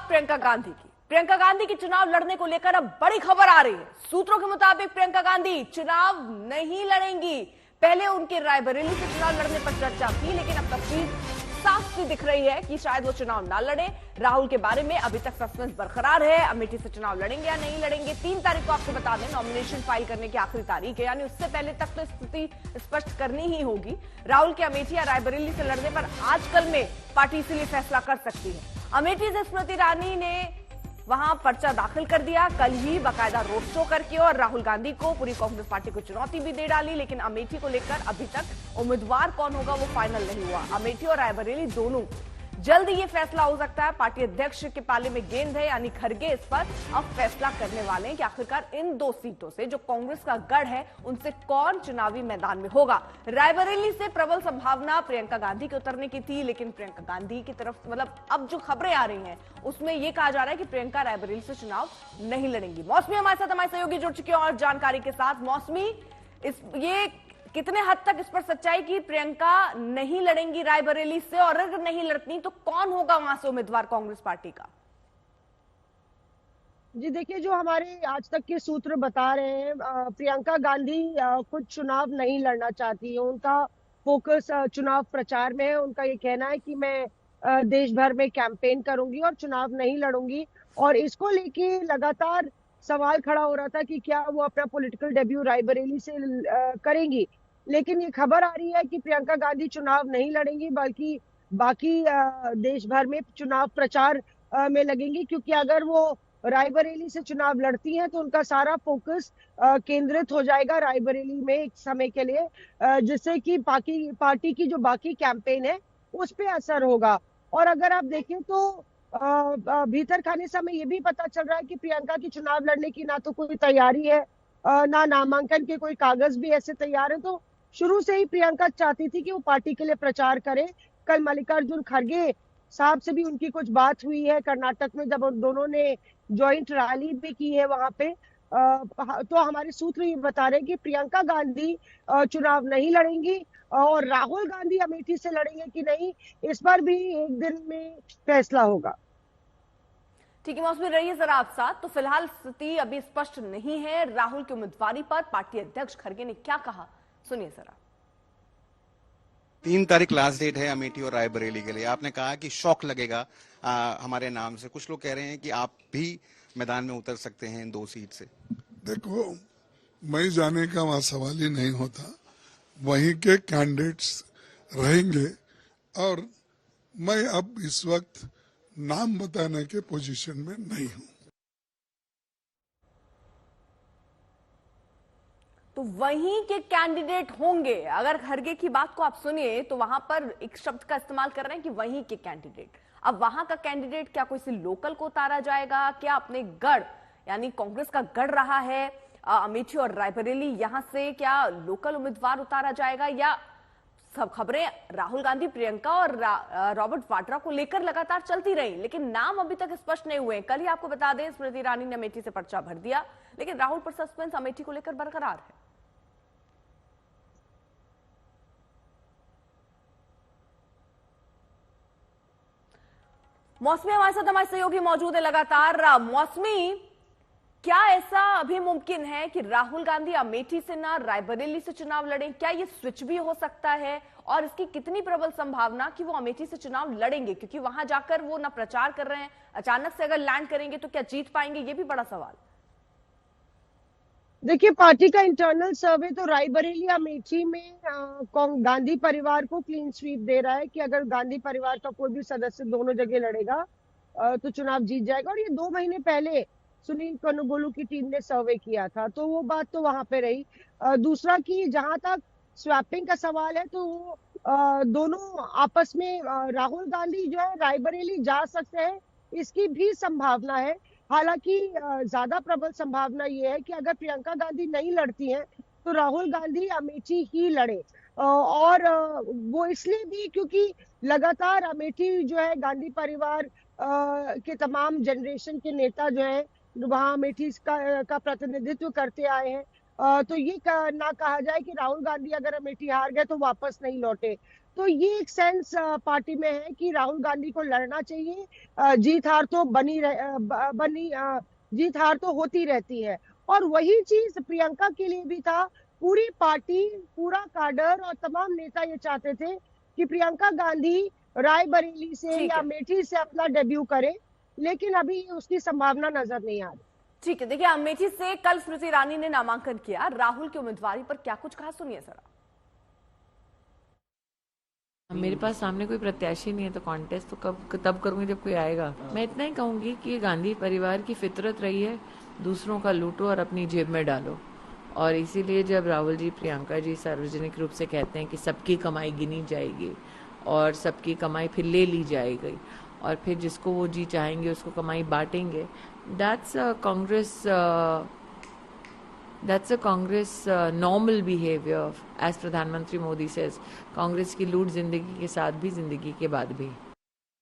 बात प्रियंका गांधी की। प्रियंका गांधी की चुनाव लड़ने को लेकर अब बड़ी खबर आ रही है। सूत्रों के मुताबिक प्रियंका गांधी चुनाव नहीं लड़ेंगी। पहले उनके रायबरेली से चुनाव लड़ने पर चर्चा थी, लेकिन अब तस्वीर साफ सी दिख रही है कि शायद वो चुनाव ना लड़े। राहुल के बारे में अभी तक सस्पेंस बरकरार है। अमेठी से चुनाव लड़ेंगे या नहीं लड़ेंगे, 3 तारीख को आपको बता दें नॉमिनेशन फाइल करने की आखिरी तारीख है, यानी उससे पहले तक तो स्थिति स्पष्ट करनी ही होगी। राहुल के अमेठी या रायबरेली से लड़ने पर आजकल में पार्टी इसीलिए फैसला कर सकती है। अमेठी से स्मृति ईरानी ने वहां पर्चा दाखिल कर दिया, कल ही बाकायदा रोड शो करके, और राहुल गांधी को पूरी कांग्रेस पार्टी को चुनौती भी दे डाली। लेकिन अमेठी को लेकर अभी तक उम्मीदवार कौन होगा वो फाइनल नहीं हुआ। अमेठी और रायबरेली दोनों जल्द ये फैसला हो सकता है। पार्टी अध्यक्ष के पाले में गेंद है, यानी खड़गे इस पर अब फैसला करने वाले हैं कि आखिरकार इन 2 सीटों से जो कांग्रेस का गढ़ है उनसे कौन चुनावी मैदान में होगा। रायबरेली से प्रबल संभावना प्रियंका गांधी के उतरने की थी, लेकिन प्रियंका गांधी की तरफ अब जो खबरें आ रही हैं उसमें यह कहा जा रहा है कि प्रियंका रायबरेली से चुनाव नहीं लड़ेंगी। मौसमी हमारे साथ हमारे सहयोगी जुड़ चुके हैं और जानकारी के साथ। मौसमी, ये कितने हद तक इस पर सच्चाई की प्रियंका नहीं लड़ेंगी रायबरेली से, और अगर नहीं लड़ती तो कौन होगा वहां से उम्मीदवार कांग्रेस पार्टी का? जी देखिए, जो हमारे आज तक के सूत्र बता रहे हैं, प्रियंका गांधी खुद चुनाव नहीं लड़ना चाहती है। उनका फोकस चुनाव प्रचार में है। उनका ये कहना है कि मैं देश भर में कैंपेन करूंगी और चुनाव नहीं लड़ूंगी, और इसको लेके लगातार सवाल खड़ा हो रहा था कि क्या वो अपना पॉलिटिकल डेब्यू रायबरेली से करेंगी। लेकिन ये खबर आ रही है कि प्रियंका गांधी चुनाव नहीं लड़ेंगी, बल्कि बाकी देश भर में चुनाव प्रचार में लगेंगी, क्योंकि अगर वो रायबरेली से चुनाव लड़ती हैं तो उनका सारा फोकस केंद्रित हो जाएगा रायबरेली में एक समय के लिए, जिससे कि बाकी पार्टी की जो बाकी कैंपेन है उस पे असर होगा। और अगर आप देखें तो भीतर खाने समय ये भी पता चल रहा है कि प्रियंका की चुनाव लड़ने की ना तो कोई तैयारी है, ना नामांकन के कोई कागज भी ऐसे तैयार है। तो शुरू से ही प्रियंका चाहती थी कि वो पार्टी के लिए प्रचार करे। कल मल्लिकार्जुन खड़गे साहब से भी उनकी कुछ बात हुई है कर्नाटक में, जब दोनों ने ज्वाइंट रैली भी की है वहां पे। तो हमारे सूत्र ये बता रहे हैं कि प्रियंका गांधी चुनाव नहीं लड़ेंगी, और राहुल गांधी अमेठी से लड़ेंगे कि नहीं, इस पर भी एक दिन में फैसला होगा। ठीक है मौसमी, रहिए जरा आप साथ। तो फिलहाल स्थिति अभी स्पष्ट नहीं है राहुल की उम्मीदवारी पर। पार्टी अध्यक्ष खड़गे ने क्या कहा, सुनिए जरा। 3 तारीख लास्ट डेट है अमेठी और रायबरेली के लिए। आपने कहा कि शौक लगेगा हमारे नाम से। कुछ लोग कह रहे हैं कि आप भी मैदान में उतर सकते हैं इन 2 सीट से। देखो, मैं जाने का वहां सवाल ही नहीं होता। वहीं के कैंडिडेट्स रहेंगे, और मैं अब इस वक्त नाम बताने के पोजीशन में नहीं हूं। तो वहीं के कैंडिडेट होंगे। अगर खड़गे की बात को आप सुनिए तो वहां पर एक शब्द का इस्तेमाल कर रहे हैं कि वहीं के कैंडिडेट। अब वहां का कैंडिडेट क्या कोई सी लोकल को उतारा जाएगा? क्या अपने गढ़, यानी कांग्रेस का गढ़ रहा है अमेठी और रायबरेली, यहां से क्या लोकल उम्मीदवार उतारा जाएगा? या सब खबरें राहुल गांधी, प्रियंका और रॉबर्ट वाड्रा को लेकर लगातार चलती रही, लेकिन नाम अभी तक स्पष्ट नहीं हुए। कल ही आपको बता दें स्मृति ईरानी ने अमेठी से पर्चा भर दिया, लेकिन राहुल पर सस्पेंस अमेठी को लेकर बरकरार है। मौसमी हमारे साथ हमारे सहयोगी मौजूद है लगातार। मौसमी, क्या ऐसा अभी मुमकिन है कि राहुल गांधी अमेठी से ना रायबरेली से चुनाव लड़ें? क्या ये स्विच भी हो सकता है, और इसकी कितनी प्रबल संभावना कि वो अमेठी से चुनाव लड़ेंगे? क्योंकि वहां जाकर वो ना प्रचार कर रहे हैं, अचानक से अगर लैंड करेंगे तो क्या जीत पाएंगे, ये भी बड़ा सवाल। देखिए, पार्टी का इंटरनल सर्वे तो रायबरेली अमेठी में गांधी परिवार को क्लीन स्वीप दे रहा है कि अगर गांधी परिवार का कोई भी सदस्य दोनों जगह लड़ेगा तो चुनाव जीत जाएगा। और ये 2 महीने पहले सुनील कनुगोलू की टीम ने सर्वे किया था, तो वो बात तो वहां पे रही। दूसरा कि जहां तक स्वैपिंग का सवाल है, तो वो दोनों आपस में राहुल गांधी जो है रायबरेली जा सकते हैं, इसकी भी संभावना है। हालांकि ज्यादा प्रबल संभावना ये है कि अगर प्रियंका गांधी नहीं लड़ती हैं तो राहुल गांधी अमेठी ही लड़े। और वो इसलिए भी क्योंकि लगातार अमेठी जो है गांधी परिवार के तमाम जनरेशन के नेता जो है वहां अमेठी का प्रतिनिधित्व करते आए हैं। तो ये ना कहा जाए कि राहुल गांधी अगर अमेठी हार गए तो वापस नहीं लौटे। तो ये एक सेंस पार्टी में है कि राहुल गांधी को लड़ना चाहिए। जीत हार तो जीत हार तो होती रहती है। और वही चीज प्रियंका के लिए भी था। पूरी पार्टी, पूरा काडर और तमाम नेता ये चाहते थे कि प्रियंका गांधी रायबरेली से ठीक या है, अमेठी से अपना डेब्यू करे, लेकिन अभी उसकी संभावना नजर नहीं आ रही। ठीक है। देखिए, अमेठी से कल स्मृति ईरानी ने नामांकन किया। राहुल की उम्मीदवारी पर क्या कुछ कहा, सुनिए जरा। मेरे पास सामने कोई प्रत्याशी नहीं है, तो कॉन्टेस्ट तो तब करूंगी जब कोई आएगा। मैं इतना ही कहूंगी कि गांधी परिवार की फितरत रही है दूसरों का लूटो और अपनी जेब में डालो, और इसीलिए जब राहुल जी, प्रियंका जी सार्वजनिक रूप से कहते हैं कि सबकी कमाई गिनी जाएगी और सबकी कमाई फिर ले ली जाएगी और फिर जिसको वो जी चाहेंगे उसको कमाई बांटेंगे, that's a Congress normal behavior, as प्रधानमंत्री मोदी says. कांग्रेस की लूट जिंदगी के साथ भी, जिंदगी के बाद भी।